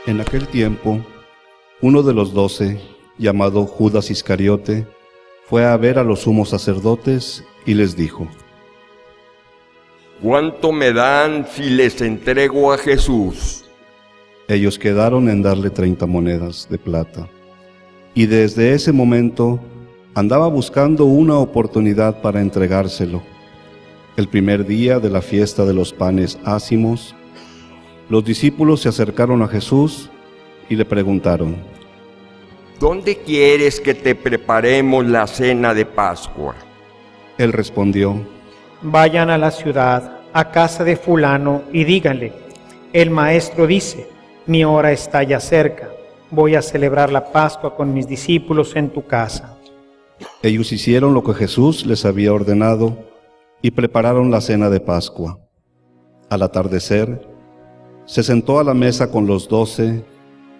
En aquel tiempo, uno de los 12, llamado Judas Iscariote, fue a ver a los sumos sacerdotes y les dijo: ¿Cuánto me dan si les entrego a Jesús? Ellos quedaron en darle 30 monedas de plata. Y desde ese momento andaba buscando una oportunidad para entregárselo. El primer día de la fiesta de los panes ácimos, los discípulos se acercaron a Jesús y le preguntaron: ¿Dónde quieres que te preparemos la cena de Pascua? Él respondió: Vayan a la ciudad, a casa de fulano, y díganle: el maestro dice, mi hora está ya cerca, voy a celebrar la Pascua con mis discípulos en tu casa. Ellos hicieron lo que Jesús les había ordenado y prepararon la cena de Pascua. Al atardecer, se sentó a la mesa con los 12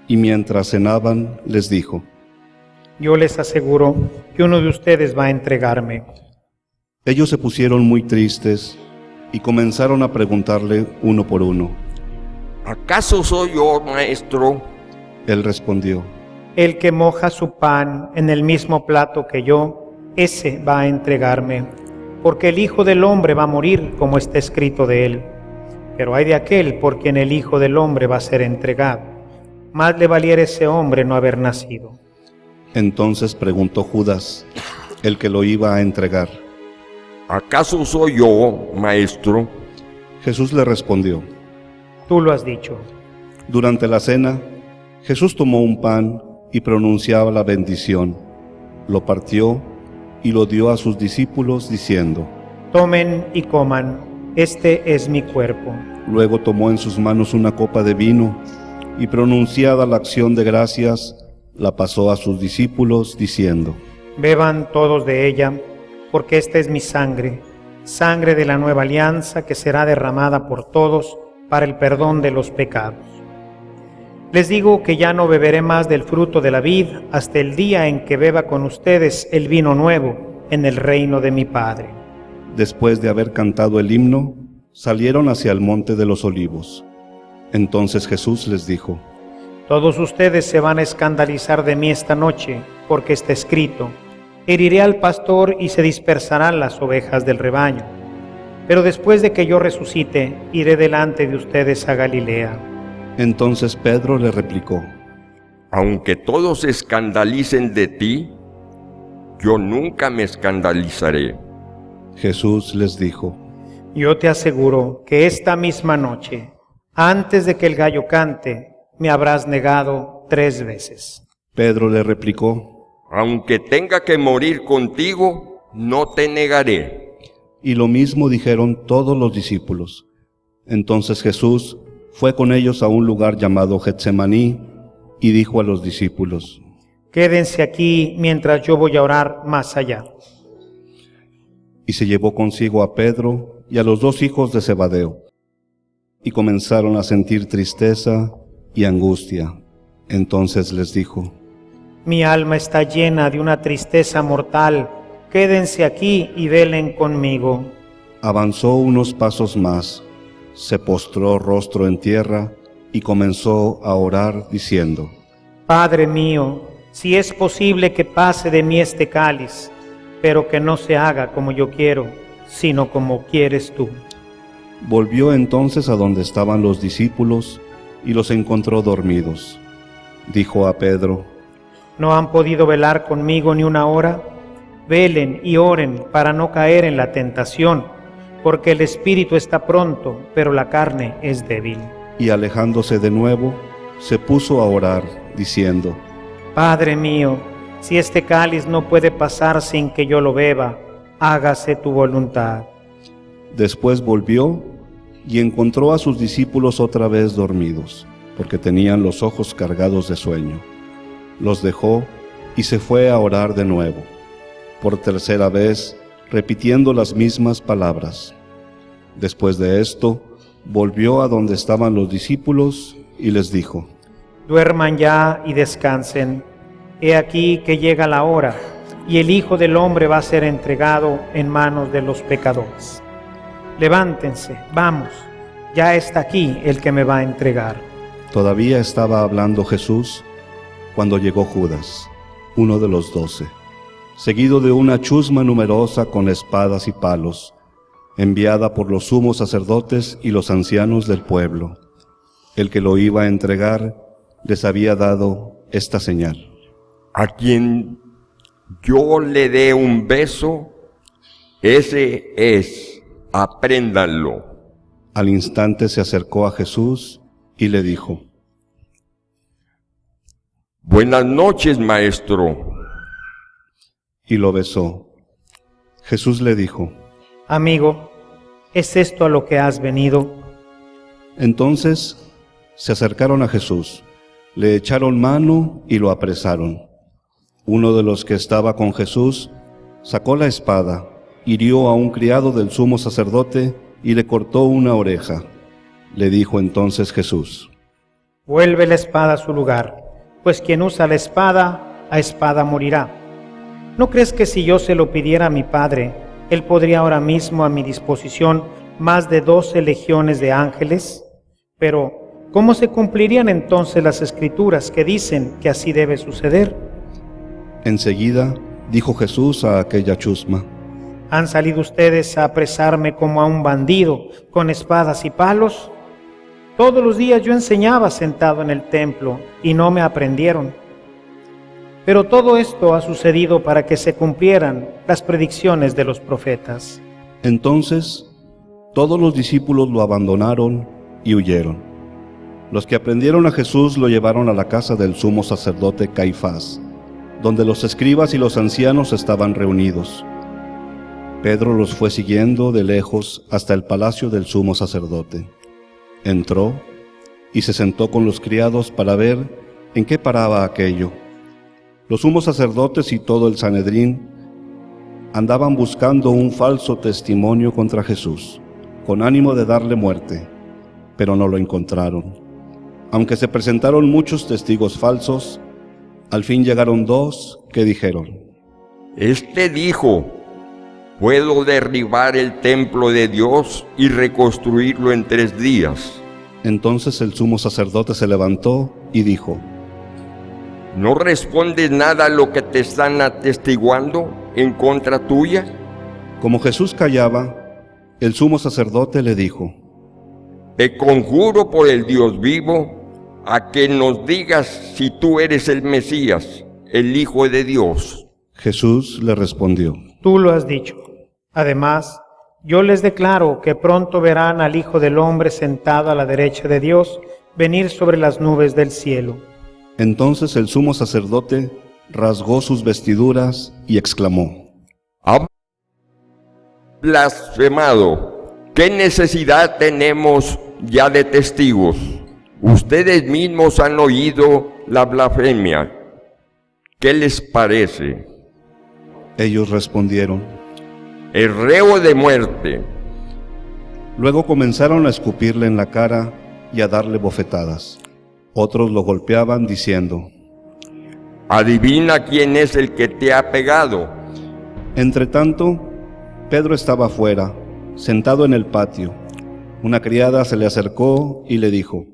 y mientras cenaban les dijo: Yo les aseguro que uno de ustedes va a entregarme. Ellos se pusieron muy tristes y comenzaron a preguntarle uno por uno. ¿Acaso soy yo, maestro? Él respondió: El que moja su pan en el mismo plato que yo, ese va a entregarme, porque el Hijo del Hombre va a morir como está escrito de él. Pero hay de aquel por quien el Hijo del Hombre va a ser entregado. Más le valiera ese hombre no haber nacido. Entonces preguntó Judas, el que lo iba a entregar: ¿Acaso soy yo, maestro? Jesús le respondió: Tú lo has dicho. Durante la cena, Jesús tomó un pan y pronunciaba la bendición. Lo partió y lo dio a sus discípulos diciendo: Tomen y coman, este es mi cuerpo. Luego tomó en sus manos una copa de vino y pronunciada la acción de gracias, la pasó a sus discípulos diciendo: Beban todos de ella, porque esta es mi sangre, sangre de la nueva alianza que será derramada por todos para el perdón de los pecados. Les digo que ya no beberé más del fruto de la vid hasta el día en que beba con ustedes el vino nuevo en el reino de mi Padre. Después de haber cantado el himno, salieron hacia el monte de los olivos. Entonces Jesús les dijo: Todos ustedes se van a escandalizar de mí esta noche, porque está escrito: heriré al pastor y se dispersarán las ovejas del rebaño. Pero después de que yo resucite, iré delante de ustedes a Galilea. Entonces Pedro le replicó: Aunque todos se escandalicen de ti, yo nunca me escandalizaré. Jesús les dijo: Yo te aseguro que esta misma noche, antes de que el gallo cante, me habrás negado 3 veces. Pedro le replicó: Aunque tenga que morir contigo, no te negaré. Y lo mismo dijeron todos los discípulos. Entonces Jesús fue con ellos a un lugar llamado Getsemaní y dijo a los discípulos: Quédense aquí mientras yo voy a orar más allá. Y se llevó consigo a Pedro y a los 2 hijos de Zebedeo. Y comenzaron a sentir tristeza y angustia. Entonces les dijo: Mi alma está llena de una tristeza mortal. Quédense aquí y velen conmigo. Avanzó unos pasos más, se postró rostro en tierra y comenzó a orar diciendo: Padre mío, si es posible que pase de mí este cáliz, pero que no se haga como yo quiero, sino como quieres tú. Volvió entonces a donde estaban los discípulos y los encontró dormidos. Dijo a Pedro: ¿No han podido velar conmigo ni una hora? Velen y oren para no caer en la tentación, porque el espíritu está pronto, pero la carne es débil. Y alejándose de nuevo, se puso a orar, diciendo: Padre mío, si este cáliz no puede pasar sin que yo lo beba, hágase tu voluntad. Después volvió y encontró a sus discípulos otra vez dormidos, porque tenían los ojos cargados de sueño. Los dejó y se fue a orar de nuevo, por tercera vez, repitiendo las mismas palabras. Después de esto, volvió a donde estaban los discípulos y les dijo: Duerman ya y descansen. He aquí que llega la hora, y el Hijo del Hombre va a ser entregado en manos de los pecadores. Levántense, vamos, ya está aquí el que me va a entregar. Todavía estaba hablando Jesús cuando llegó Judas, uno de los 12, seguido de una chusma numerosa con espadas y palos, enviada por los sumos sacerdotes y los ancianos del pueblo. El que lo iba a entregar les había dado esta señal: a quien yo le dé un beso, ese es, apréndanlo. Al instante se acercó a Jesús y le dijo: Buenas noches, maestro. Y lo besó. Jesús le dijo: Amigo, ¿es esto a lo que has venido? Entonces se acercaron a Jesús, le echaron mano y lo apresaron. Uno de los que estaba con Jesús sacó la espada, hirió a un criado del sumo sacerdote y le cortó una oreja. Le dijo entonces Jesús: Vuelve la espada a su lugar, pues quien usa la espada, a espada morirá. ¿No crees que si yo se lo pidiera a mi Padre, Él podría ahora mismo a mi disposición más de 12 legiones de ángeles? Pero, ¿cómo se cumplirían entonces las Escrituras que dicen que así debe suceder? Enseguida dijo Jesús a aquella chusma: ¿Han salido ustedes a apresarme como a un bandido con espadas y palos? Todos los días yo enseñaba sentado en el templo y no me aprendieron. Pero todo esto ha sucedido para que se cumplieran las predicciones de los profetas. Entonces todos los discípulos lo abandonaron y huyeron. Los que aprendieron a Jesús lo llevaron a la casa del sumo sacerdote Caifás, donde los escribas y los ancianos estaban reunidos. Pedro los fue siguiendo de lejos hasta el palacio del sumo sacerdote. Entró y se sentó con los criados para ver en qué paraba aquello. Los sumos sacerdotes y todo el Sanedrín andaban buscando un falso testimonio contra Jesús, con ánimo de darle muerte, pero no lo encontraron. Aunque se presentaron muchos testigos falsos, al fin llegaron 2 que dijeron: Este dijo: puedo derribar el templo de Dios y reconstruirlo en 3 días. Entonces el sumo sacerdote se levantó y dijo: ¿No respondes nada a lo que te están atestiguando en contra tuya? Como Jesús callaba, el sumo sacerdote le dijo: Te conjuro por el Dios vivo a que nos digas si tú eres el Mesías, el Hijo de Dios. Jesús le respondió: Tú lo has dicho. Además, yo les declaro que pronto verán al Hijo del Hombre sentado a la derecha de Dios, venir sobre las nubes del cielo. Entonces el sumo sacerdote rasgó sus vestiduras y exclamó: ¡Ha blasfemado! ¿Qué necesidad tenemos ya de testigos? Ustedes mismos han oído la blasfemia. ¿Qué les parece? Ellos respondieron: El reo de muerte. Luego comenzaron a escupirle en la cara y a darle bofetadas. Otros lo golpeaban diciendo: Adivina quién es el que te ha pegado. Entretanto, Pedro estaba afuera, sentado en el patio. Una criada se le acercó y le dijo: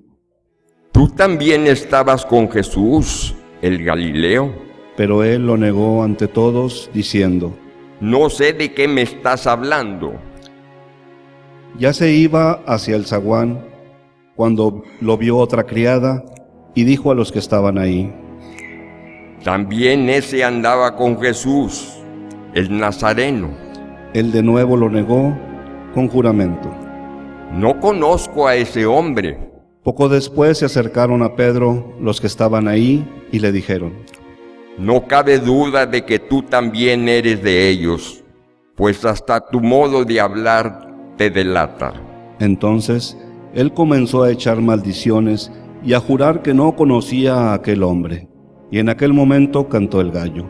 ¿Tú también estabas con Jesús, el Galileo? Pero él lo negó ante todos, diciendo: No sé de qué me estás hablando. Ya se iba hacia el zaguán cuando lo vio otra criada y dijo a los que estaban ahí: También ese andaba con Jesús, el Nazareno. Él de nuevo lo negó con juramento. No conozco a ese hombre. Poco después se acercaron a Pedro los que estaban ahí y le dijeron: No cabe duda de que tú también eres de ellos, pues hasta tu modo de hablar te delata. Entonces él comenzó a echar maldiciones y a jurar que no conocía a aquel hombre. Y en aquel momento cantó el gallo.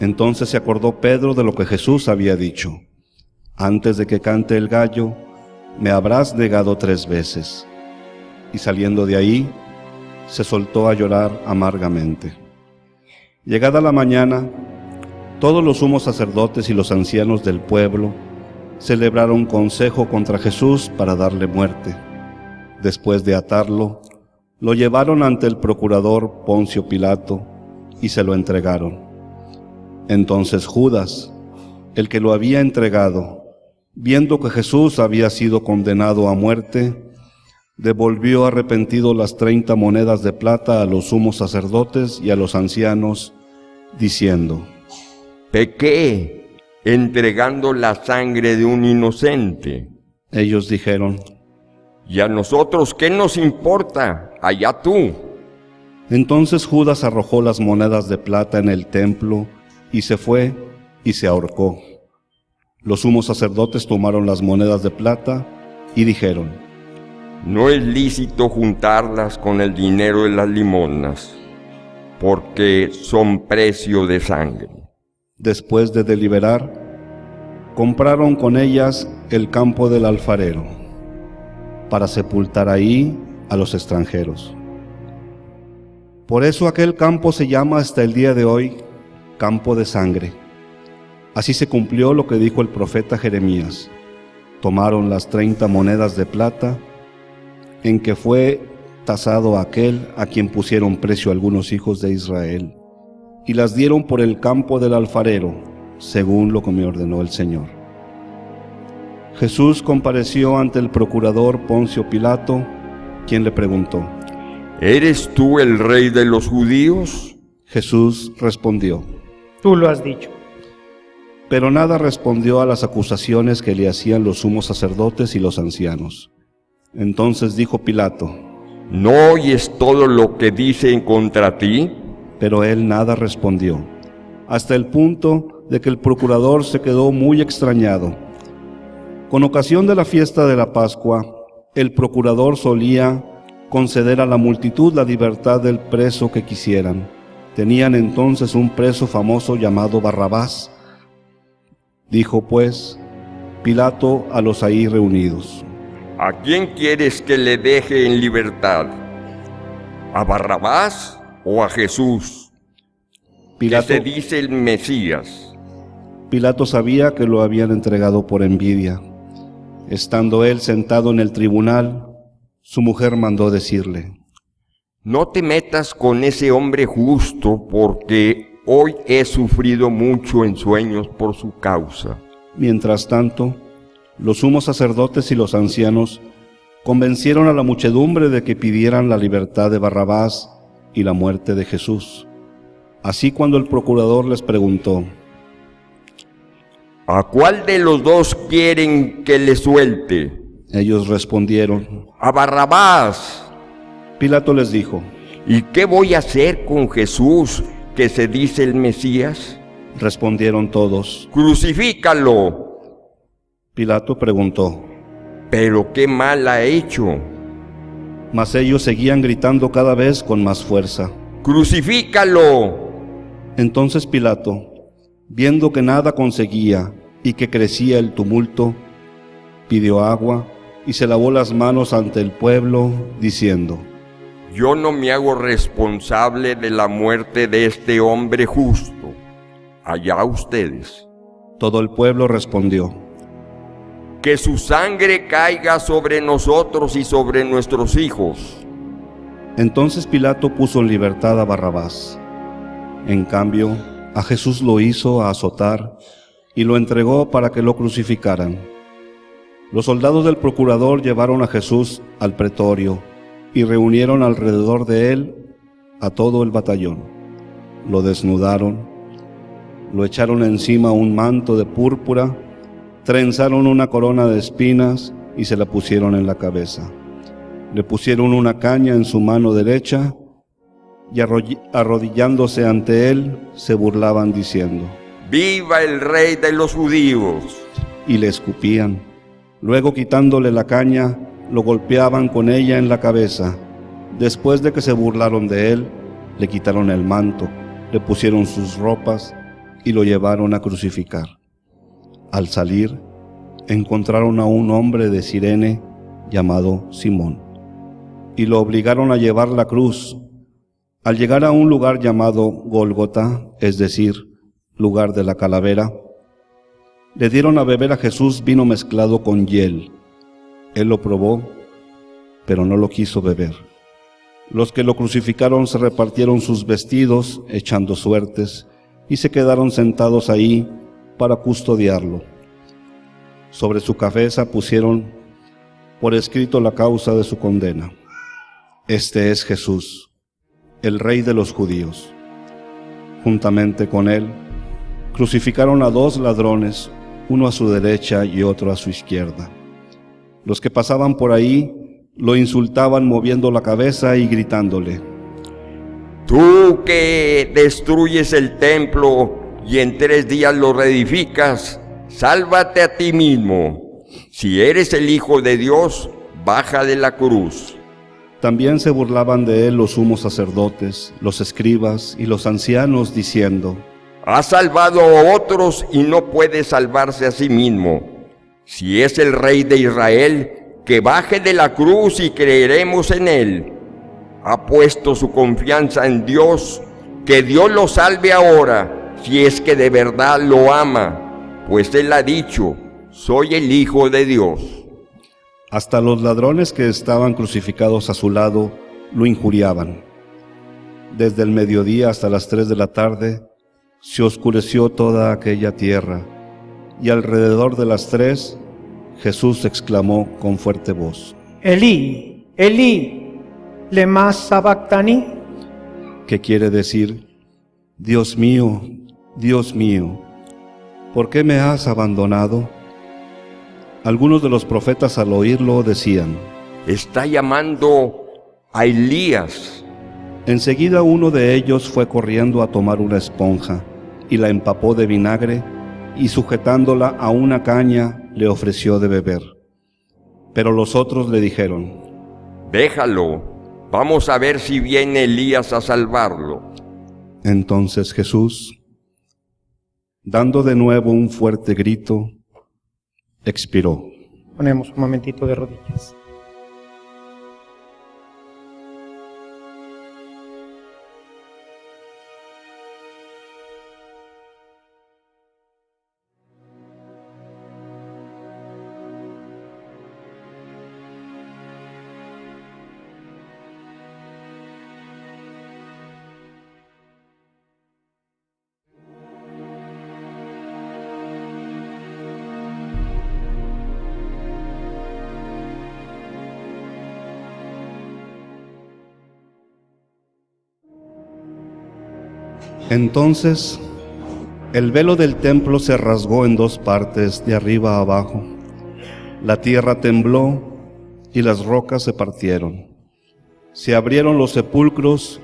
Entonces se acordó Pedro de lo que Jesús había dicho: Antes de que cante el gallo, me habrás negado 3 veces. Y saliendo de ahí, se soltó a llorar amargamente. Llegada la mañana, todos los sumos sacerdotes y los ancianos del pueblo celebraron consejo contra Jesús para darle muerte. Después de atarlo, Lo llevaron ante el procurador Poncio Pilato y se lo entregaron. Entonces Judas, el que lo había entregado, viendo que Jesús había sido condenado a muerte, devolvió arrepentido las 30 monedas de plata a los sumos sacerdotes y a los ancianos, diciendo: pequé entregando la sangre de un inocente. Ellos dijeron: ¿y a nosotros qué nos importa? Allá tú. Entonces Judas arrojó las monedas de plata en el templo y se fue y se ahorcó. Los sumos sacerdotes tomaron las monedas de plata y dijeron: no es lícito juntarlas con el dinero de las limosnas, porque son precio de sangre. Después de deliberar, compraron con ellas el campo del alfarero, para sepultar ahí a los extranjeros. Por eso aquel campo se llama hasta el día de hoy campo de sangre. Así se cumplió lo que dijo el profeta Jeremías. Tomaron las 30 monedas de plata en que fue tasado aquel a quien pusieron precio algunos hijos de Israel, y las dieron por el campo del alfarero, según lo que me ordenó el Señor. Jesús compareció ante el procurador Poncio Pilato, quien le preguntó: ¿eres tú el rey de los judíos? Jesús respondió: Tú lo has dicho. Pero nada respondió a las acusaciones que le hacían los sumos sacerdotes y los ancianos. Entonces dijo Pilato: ¿no oyes todo lo que dicen contra ti? Pero él nada respondió, hasta el punto de que el procurador se quedó muy extrañado. Con ocasión de la fiesta de la Pascua, el procurador solía conceder a la multitud la libertad del preso que quisieran. Tenían entonces un preso famoso llamado Barrabás. Dijo pues Pilato a los ahí reunidos: ¿a quién quieres que le deje en libertad? ¿A Barrabás o a Jesús, Pilato, que se dice el Mesías? Pilato sabía que lo habían entregado por envidia. Estando él sentado en el tribunal, su mujer mandó decirle: no te metas con ese hombre justo, porque hoy he sufrido mucho en sueños por su causa. Mientras tanto, los sumos sacerdotes y los ancianos convencieron a la muchedumbre de que pidieran la libertad de Barrabás y la muerte de Jesús. Así, cuando el procurador les preguntó: ¿a cuál de los dos quieren que le suelte? Ellos respondieron: a Barrabás. Pilato les dijo: ¿y qué voy a hacer con Jesús, que se dice el Mesías? Respondieron todos: crucifícalo. Pilato preguntó: ¿pero qué mal ha hecho? Mas ellos seguían gritando cada vez con más fuerza: ¡crucifícalo! Entonces Pilato, viendo que nada conseguía y que crecía el tumulto, pidió agua y se lavó las manos ante el pueblo, diciendo: yo no me hago responsable de la muerte de este hombre justo. Allá ustedes. Todo el pueblo respondió: que su sangre caiga sobre nosotros y sobre nuestros hijos. Entonces Pilato puso en libertad a Barrabás. En cambio, a Jesús lo hizo azotar y lo entregó para que lo crucificaran. Los soldados del procurador llevaron a Jesús al pretorio y reunieron alrededor de él a todo el batallón. Lo desnudaron, lo echaron encima un manto de púrpura, trenzaron una corona de espinas y se la pusieron en la cabeza. Le pusieron una caña en su mano derecha y arrodillándose ante él, se burlaban diciendo: ¡viva el rey de los judíos! Y le escupían. Luego, quitándole la caña, lo golpeaban con ella en la cabeza. Después de que se burlaron de él, le quitaron el manto, le pusieron sus ropas y lo llevaron a crucificar. Al salir, encontraron a un hombre de Cirene llamado Simón, y lo obligaron a llevar la cruz. Al llegar a un lugar llamado Gólgota, es decir, lugar de la calavera, le dieron a beber a Jesús vino mezclado con hiel. Él lo probó, pero no lo quiso beber. Los que lo crucificaron se repartieron sus vestidos, echando suertes, y se quedaron sentados ahí para custodiarlo. Sobre su cabeza pusieron por escrito la causa de su condena. Este es Jesús, el Rey de los judíos. Juntamente con él, crucificaron a 2 ladrones, uno a su derecha y otro a su izquierda. Los que pasaban por ahí lo insultaban moviendo la cabeza y gritándole: Tú que destruyes el templo y en 3 días lo reedificas, sálvate a ti mismo. Si eres el Hijo de Dios, baja de la cruz. También se burlaban de él los sumos sacerdotes, los escribas y los ancianos, diciendo: Ha salvado a otros y no puede salvarse a sí mismo. Si es el Rey de Israel, que baje de la cruz y creeremos en él. Ha puesto su confianza en Dios, que Dios lo salve ahora, si es que de verdad lo ama, pues él ha dicho: soy el Hijo de Dios. Hasta los ladrones que estaban crucificados a su lado lo injuriaban. Desde el mediodía hasta las 3 de la tarde se oscureció toda aquella tierra, y alrededor de las 3 Jesús exclamó con fuerte voz: Elí, Elí, lema sabactani, que quiere decir: Dios mío, ¿por qué me has abandonado? Algunos de los profetas al oírlo decían: Está llamando a Elías. Enseguida uno de ellos fue corriendo a tomar una esponja y la empapó de vinagre y sujetándola a una caña le ofreció de beber. Pero los otros le dijeron: Déjalo, vamos a ver si viene Elías a salvarlo. Entonces Jesús, dando de nuevo un fuerte grito, expiró. Ponemos un momentito de rodillas. Entonces el velo del templo se rasgó en 2 partes, de arriba a abajo. La tierra tembló y las rocas se partieron. Se abrieron los sepulcros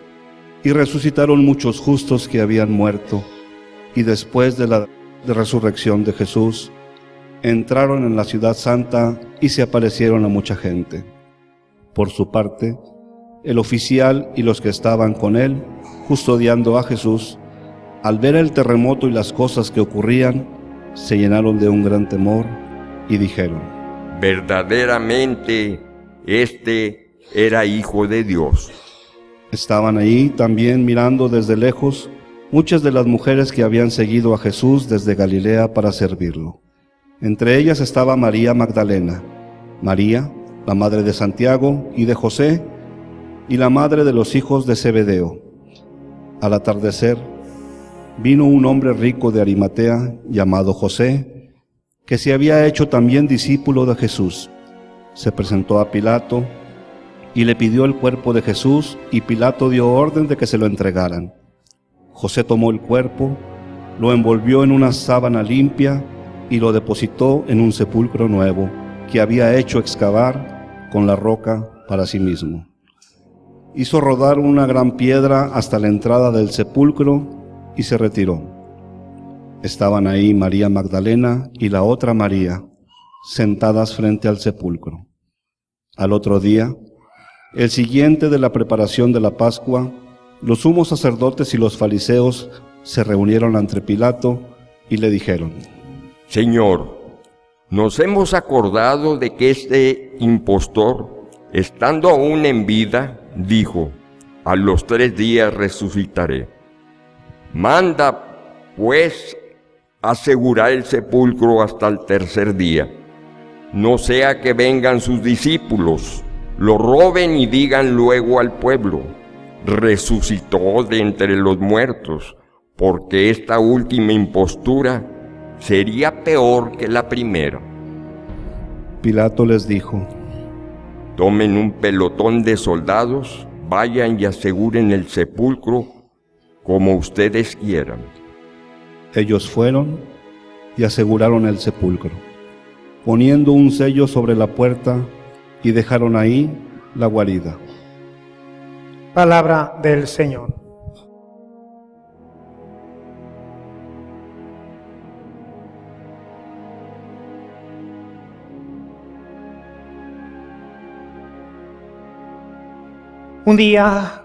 y resucitaron muchos justos que habían muerto, y después de la resurrección de Jesús, entraron en la ciudad santa y se aparecieron a mucha gente. Por su parte, el oficial y los que estaban con él, custodiando a Jesús, al ver el terremoto y las cosas que ocurrían, se llenaron de un gran temor y dijeron: Verdaderamente, este era Hijo de Dios. Estaban ahí también mirando desde lejos muchas de las mujeres que habían seguido a Jesús desde Galilea para servirlo. Entre ellas estaba María Magdalena, María, la madre de Santiago y de José, y la madre de los hijos de Zebedeo. Al atardecer, vino un hombre rico de Arimatea, llamado José, que se había hecho también discípulo de Jesús. Se presentó a Pilato y le pidió el cuerpo de Jesús, y Pilato dio orden de que se lo entregaran. José tomó el cuerpo, lo envolvió en una sábana limpia y lo depositó en un sepulcro nuevo que había hecho excavar con la roca para sí mismo. Hizo rodar una gran piedra hasta la entrada del sepulcro y se retiró. Estaban ahí María Magdalena y la otra María, sentadas frente al sepulcro. Al otro día, el siguiente de la preparación de la Pascua, los sumos sacerdotes y los fariseos se reunieron ante Pilato y le dijeron: Señor, nos hemos acordado de que este impostor, estando aún en vida, dijo: a los 3 días resucitaré. Manda, pues, asegurar el sepulcro hasta el 3er día, no sea que vengan sus discípulos lo roben y digan luego al pueblo: resucitó de entre los muertos, porque esta última impostura sería peor que la primera. Pilato les dijo: Tomen un pelotón de soldados, vayan y aseguren el sepulcro como ustedes quieran. Ellos fueron y aseguraron el sepulcro, poniendo un sello sobre la puerta, y dejaron ahí la guarida. Palabra del Señor. Un día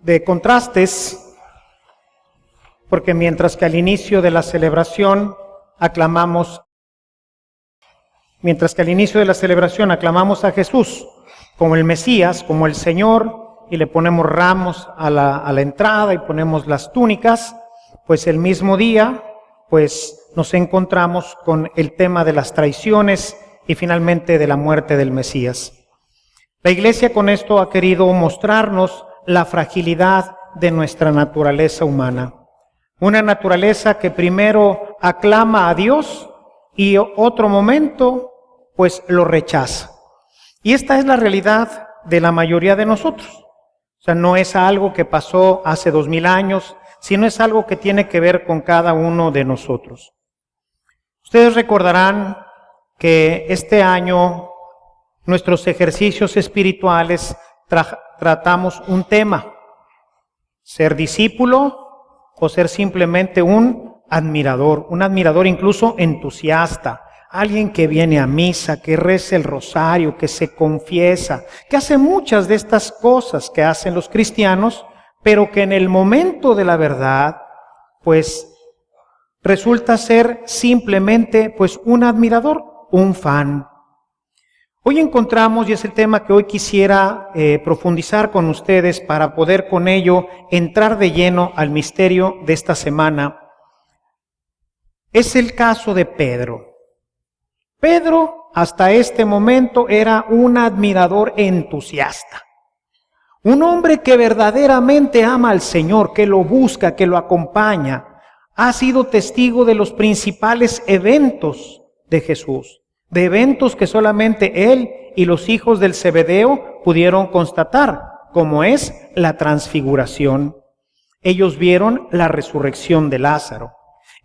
de contrastes, porque mientras que al inicio de la celebración aclamamos a Jesús como el Mesías, como el Señor, y le ponemos ramos a la entrada y ponemos las túnicas, pues el mismo día pues nos encontramos con el tema de las traiciones y finalmente de la muerte del Mesías. La Iglesia con esto ha querido mostrarnos la fragilidad de nuestra naturaleza humana. Una naturaleza que primero aclama a Dios y otro momento pues lo rechaza. Y esta es la realidad de la mayoría de nosotros. O sea, no es algo que pasó hace 2000 años, sino es algo que tiene que ver con cada uno de nosotros. Ustedes recordarán que este año nuestros ejercicios espirituales tratamos un tema: ser discípulo o ser simplemente un admirador incluso entusiasta, alguien que viene a misa, que reza el rosario, que se confiesa, que hace muchas de estas cosas que hacen los cristianos, pero que en el momento de la verdad, pues resulta ser simplemente pues un admirador, un fan. Hoy encontramos, y es el tema que hoy quisiera profundizar con ustedes para poder con ello entrar de lleno al misterio de esta semana, es el caso de Pedro. Pedro hasta este momento era un admirador entusiasta, un hombre que verdaderamente ama al Señor, que lo busca, que lo acompaña. Ha sido testigo de los principales eventos de Jesús, de eventos que solamente él y los hijos del Zebedeo pudieron constatar, como es la transfiguración. Ellos vieron la resurrección de Lázaro.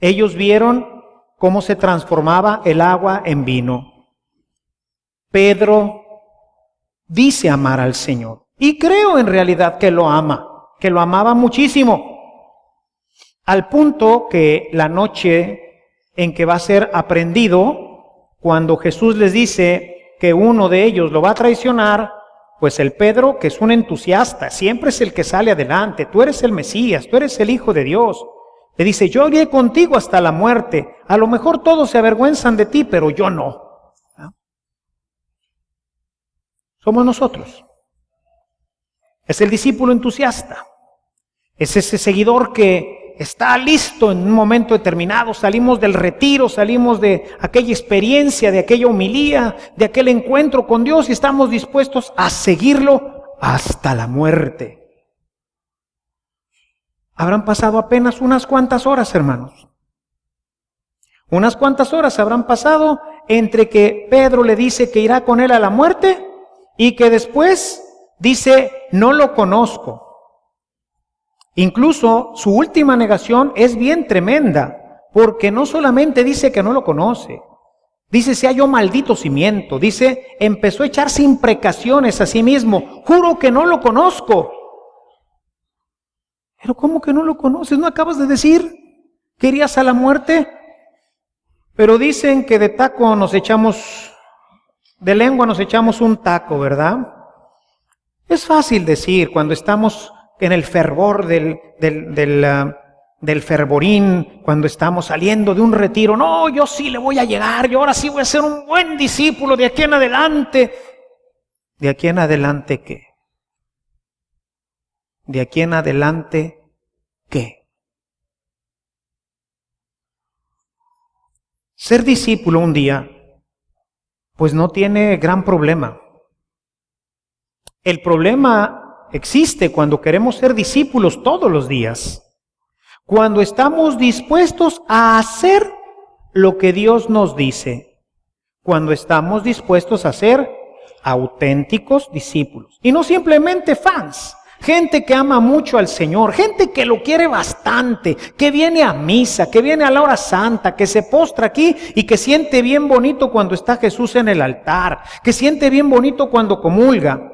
Ellos vieron cómo se transformaba el agua en vino. Pedro dice amar al Señor, y creo en realidad que lo ama, que lo amaba muchísimo, al punto que la noche en que va a ser aprehendido, cuando Jesús les dice que uno de ellos lo va a traicionar, pues el Pedro, que es un entusiasta, siempre es el que sale adelante: tú eres el Mesías, tú eres el Hijo de Dios. Le dice: yo iré contigo hasta la muerte. A lo mejor todos se avergüenzan de ti, pero yo no. ¿No? Somos nosotros. Es el discípulo entusiasta. Es ese seguidor que está listo en un momento determinado. Salimos del retiro, salimos de aquella experiencia, de aquella homilía, de aquel encuentro con Dios, y estamos dispuestos a seguirlo hasta la muerte. Habrán pasado apenas unas cuantas horas, hermanos. Unas cuantas horas habrán pasado entre que Pedro le dice que irá con él a la muerte y que después dice: no lo conozco. Incluso su última negación es bien tremenda, porque no solamente dice que no lo conoce, dice: se halló maldito cimiento, dice, empezó a echarse imprecaciones a sí mismo: juro que no lo conozco. Pero ¿cómo que no lo conoces? ¿No acabas de decir que irías a la muerte? Pero dicen que de taco nos echamos, de lengua nos echamos un taco, ¿verdad? Es fácil decir cuando estamos en el fervor del fervorín, cuando estamos saliendo de un retiro: no, yo sí le voy a llegar, yo ahora sí voy a ser un buen discípulo de aquí en adelante. ¿De aquí en adelante qué? ¿De aquí en adelante qué? Ser discípulo un día, pues no tiene gran problema. El problema existe cuando queremos ser discípulos todos los días, cuando estamos dispuestos a hacer lo que Dios nos dice, cuando estamos dispuestos a ser auténticos discípulos y no simplemente fans. Gente que ama mucho al Señor, gente que lo quiere bastante, que viene a misa, que viene a la hora santa, que se postra aquí y que siente bien bonito cuando está Jesús en el altar, que siente bien bonito cuando comulga,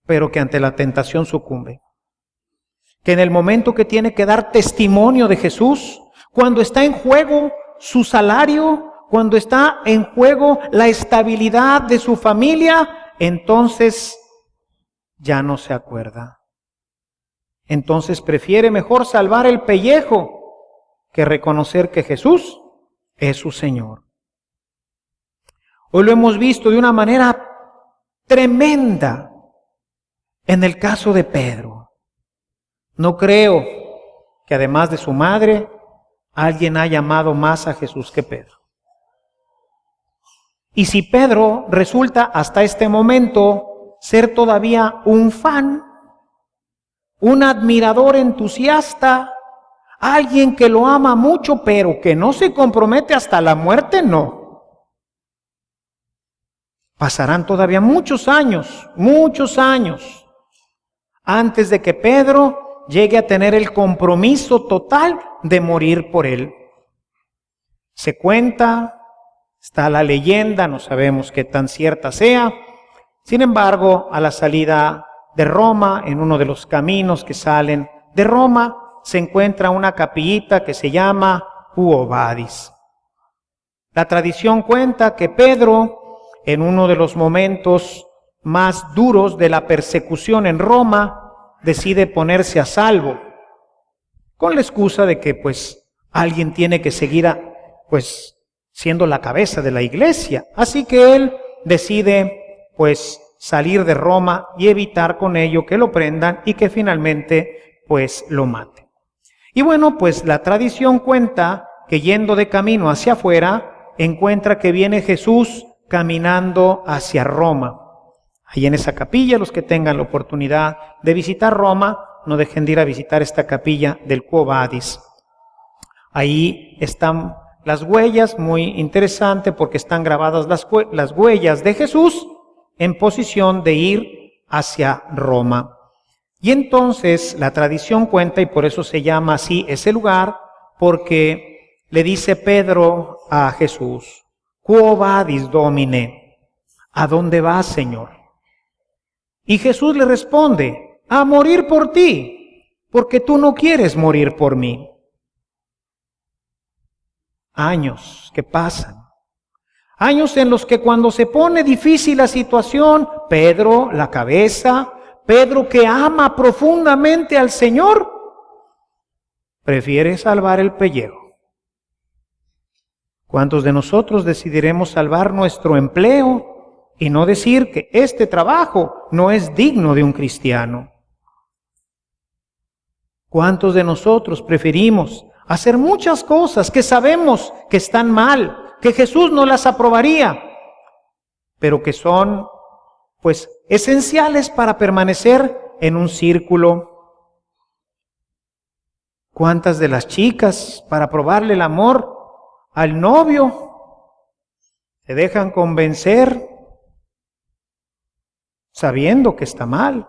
pero que ante la tentación sucumbe. Que en el momento que tiene que dar testimonio de Jesús, cuando está en juego su salario, cuando está en juego la estabilidad de su familia, entonces ya no se acuerda. Entonces prefiere mejor salvar el pellejo que reconocer que Jesús es su Señor. Hoy lo hemos visto de una manera tremenda en el caso de Pedro. No creo que además de su madre, alguien haya amado más a Jesús que Pedro. Y si Pedro resulta hasta este momento ser todavía un fan, un admirador entusiasta, alguien que lo ama mucho, pero que no se compromete hasta la muerte, no. Pasarán todavía muchos años, antes de que Pedro llegue a tener el compromiso total de morir por él. Se cuenta, está la leyenda, no sabemos qué tan cierta sea. Sin embargo, a la salida de Roma, en uno de los caminos que salen de Roma, se encuentra una capillita que se llama Quo Vadis. La tradición cuenta que Pedro, en uno de los momentos más duros de la persecución en Roma, decide ponerse a salvo, con la excusa de que alguien tiene que seguir siendo la cabeza de la iglesia. Así que él decide salir de Roma y evitar con ello que lo prendan y que finalmente lo maten. Y bueno, la tradición cuenta que yendo de camino hacia afuera, encuentra que viene Jesús caminando hacia Roma. Ahí en esa capilla, los que tengan la oportunidad de visitar Roma, no dejen de ir a visitar esta capilla del Quo Vadis. Ahí están las huellas, muy interesante porque están grabadas las huellas de Jesús en posición de ir hacia Roma. Y entonces la tradición cuenta, y por eso se llama así ese lugar, porque le dice Pedro a Jesús: Quo vadis, Domine? ¿A dónde vas, Señor? Y Jesús le responde: a morir por ti, porque tú no quieres morir por mí. Años que pasan. Años en los que cuando se pone difícil la situación, Pedro, la cabeza, Pedro que ama profundamente al Señor, prefiere salvar el pellejo. ¿Cuántos de nosotros decidiremos salvar nuestro empleo y no decir que este trabajo no es digno de un cristiano? ¿Cuántos de nosotros preferimos hacer muchas cosas que sabemos que están mal, que Jesús no las aprobaría, pero que son esenciales para permanecer en un círculo? ¿Cuántas de las chicas, para probarle el amor al novio, se dejan convencer sabiendo que está mal,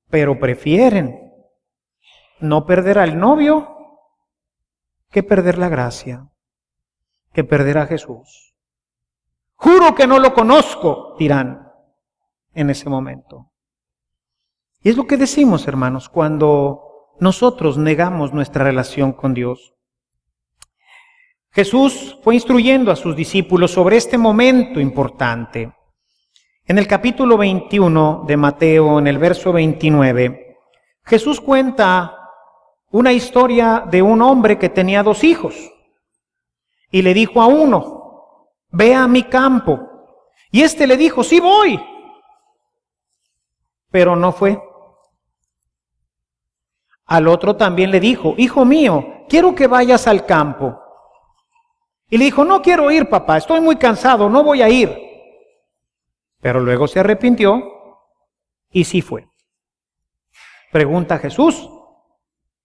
pero prefieren no perder al novio que perder la gracia, que perder a Jesús? Juro que no lo conozco, dirán en ese momento. Y es lo que decimos, hermanos, cuando nosotros negamos nuestra relación con Dios. Jesús fue instruyendo a sus discípulos sobre este momento importante. En el capítulo 21 de Mateo, en el verso 29, Jesús cuenta una historia de un hombre que tenía 2 hijos. Y le dijo a uno: ve a mi campo. Y este le dijo: sí voy. Pero no fue. Al otro también le dijo: hijo mío, quiero que vayas al campo. Y le dijo: no quiero ir, papá, estoy muy cansado, no voy a ir. pero luego se arrepintió y sí fue. Pregunta Jesús,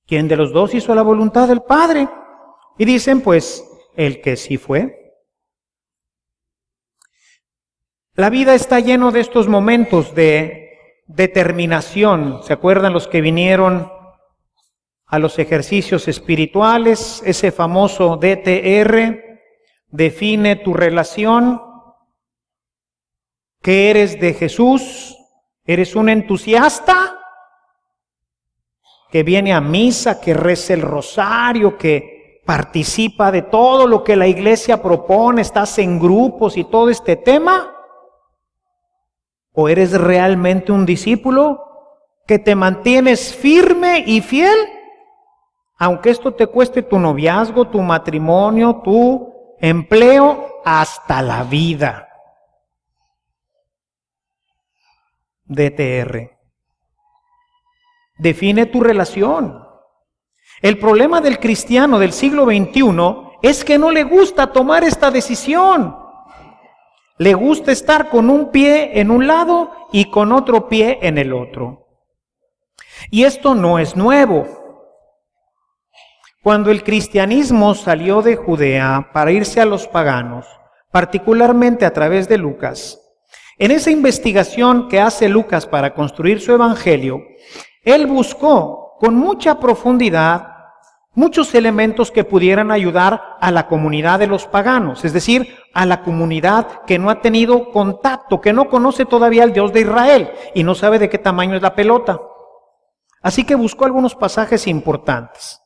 ¿quién de los dos hizo la voluntad del Padre? Y dicen, pues, el que sí fue. La vida está lleno de estos momentos de determinación. ¿Se acuerdan los que vinieron a los ejercicios espirituales? Ese famoso DTR, define tu relación. ¿Qué eres de Jesús? ¿Eres un entusiasta que viene a misa, que reza el rosario, que participa de todo lo que la iglesia propone, estás en grupos y todo este tema? ¿O eres realmente un discípulo que te mantienes firme y fiel, aunque esto te cueste tu noviazgo, tu matrimonio, tu empleo, hasta la vida? DTR. Define tu relación. El problema del cristiano del siglo XXI es que no le gusta tomar esta decisión. Le gusta estar con un pie en un lado y con otro pie en el otro. Y esto no es nuevo. Cuando el cristianismo salió de Judea para irse a los paganos, particularmente a través de Lucas, en esa investigación que hace Lucas para construir su evangelio, él buscó con mucha profundidad muchos elementos que pudieran ayudar a la comunidad de los paganos, es decir, a la comunidad que no ha tenido contacto, que no conoce todavía al Dios de Israel y no sabe de qué tamaño es la pelota. Así que buscó algunos pasajes importantes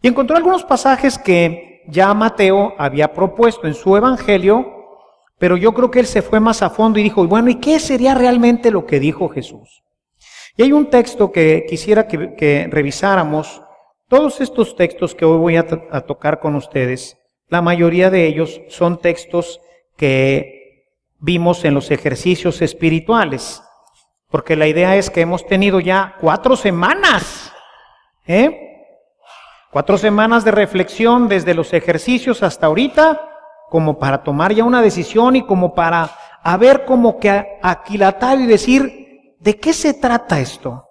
y encontró algunos pasajes que ya Mateo había propuesto en su evangelio, pero yo creo que él se fue más a fondo y dijo, bueno, ¿y qué sería realmente lo que dijo Jesús? Y hay un texto que quisiera que revisáramos. Todos estos textos que hoy voy a tocar con ustedes, la mayoría de ellos son textos que vimos en los ejercicios espirituales, porque la idea es que hemos tenido ya 4 semanas, 4 semanas de reflexión desde los ejercicios hasta ahorita, como para tomar ya una decisión y como para haber como que aquilatar y decir, ¿de qué se trata esto?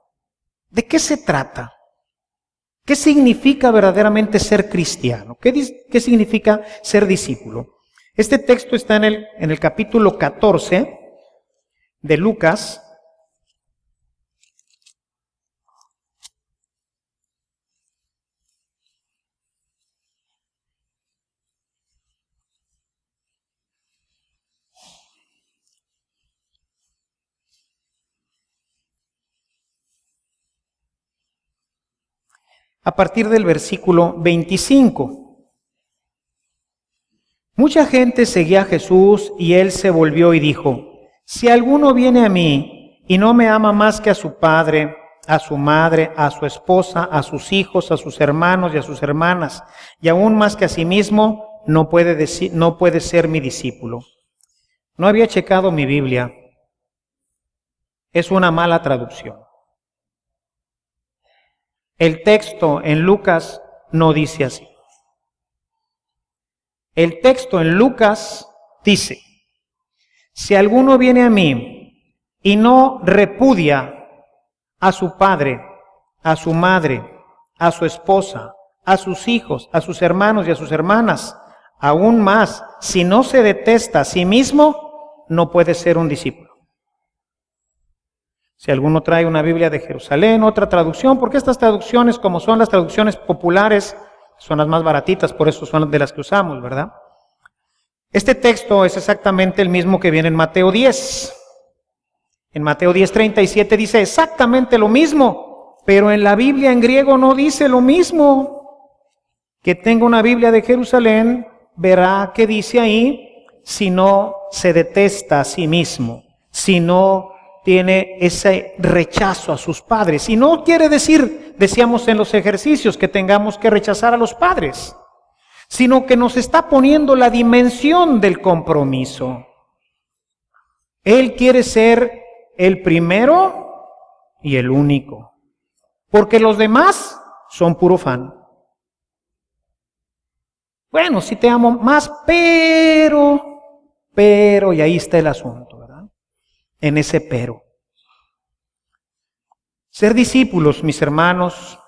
¿De qué se trata? ¿Qué significa verdaderamente ser cristiano? ¿Qué significa ser discípulo? Este texto está en el capítulo 14 de Lucas. A partir del versículo 25. Mucha gente seguía a Jesús y él se volvió y dijo, si alguno viene a mí y no me ama más que a su padre, a su madre, a su esposa, a sus hijos, a sus hermanos y a sus hermanas, y aún más que a sí mismo, no puede ser mi discípulo. No había checado mi Biblia. Es una mala traducción. El texto en Lucas no dice así. El texto en Lucas dice, si alguno viene a mí y no repudia a su padre, a su madre, a su esposa, a sus hijos, a sus hermanos y a sus hermanas, aún más, si no se detesta a sí mismo, no puede ser un discípulo. Si alguno trae una Biblia de Jerusalén, otra traducción, porque estas traducciones, como son las traducciones populares, son las más baratitas, por eso son de las que usamos, ¿verdad? Este texto es exactamente el mismo que viene en Mateo 10. En Mateo 10:37 dice exactamente lo mismo, pero en la Biblia en griego no dice lo mismo. Que tenga una Biblia de Jerusalén, verá que dice ahí, si no se detesta a sí mismo, si no tiene ese rechazo a sus padres. Y no quiere decir, decíamos en los ejercicios, que tengamos que rechazar a los padres, sino que nos está poniendo la dimensión del compromiso. Él quiere ser el primero y el único, porque los demás son puro fan. Bueno, sí te amo más, pero, y ahí está el asunto, ¿verdad? en ese pero. Ser discípulos, mis hermanos,